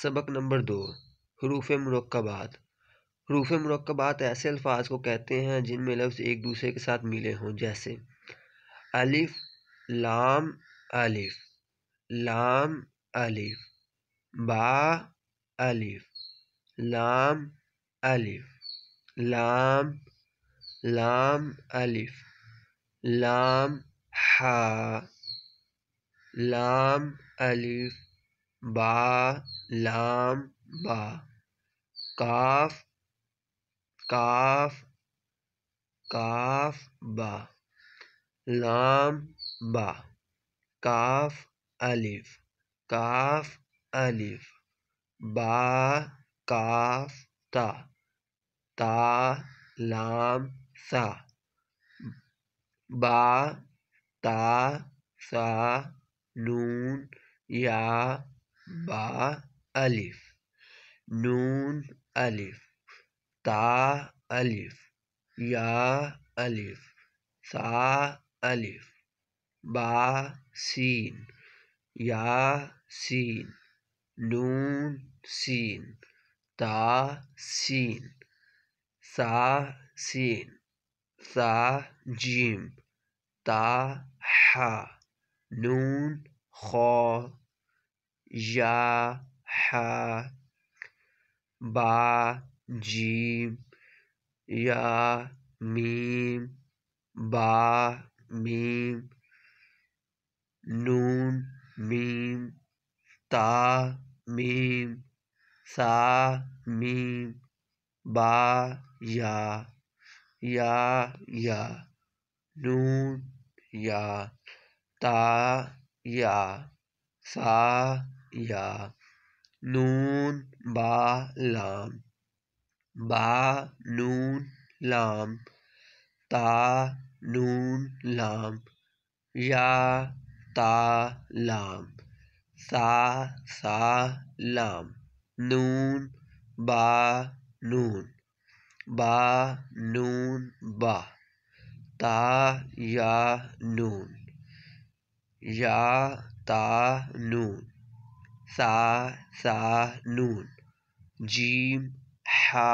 سبق نمبر 2 حروف مرکبات۔ حروف مرکبات ایسے الفاظ کو کہتے ہیں جن میں لفظ ایک دوسرے کے ساتھ ملے ہوں، جیسے الف، لام، الف، لام، الف، با، الف، لام، الف، لام، لام، الف، لام، ہا، لام، الف، با، لام، با، کاف، کاف، کاف، با، لام، با، کاف، الف، کاف، الف، با، کاف، تا، تا، لام، سا، با، تا، سا، نون، یا، با، الف، نون، الف، تا، الف، یا، الف، سا، الف، با، سین، یا، سین، نون، سین، تا، سین، سا، سین، سا، جیم، تا، ہا، نون، خا، یا، ہا، با، جیم، یا، میم، با، میم، نون، میم، تا، میم، سا، میم، با، یا، یا، نون، یا، تا، یا، سا، یا، نون، با، لام، با، نون، لام، تا، نون، لام، یا، تا، لام، سا، سا، لام، نون، با، نون، با، نون، با، تا، یا، نون، یا، تا، نون، سا، سا، نون، جیم، ہا،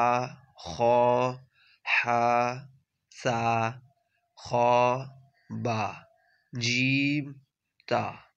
خا، ہا، سا، خا، با، جیم، تا۔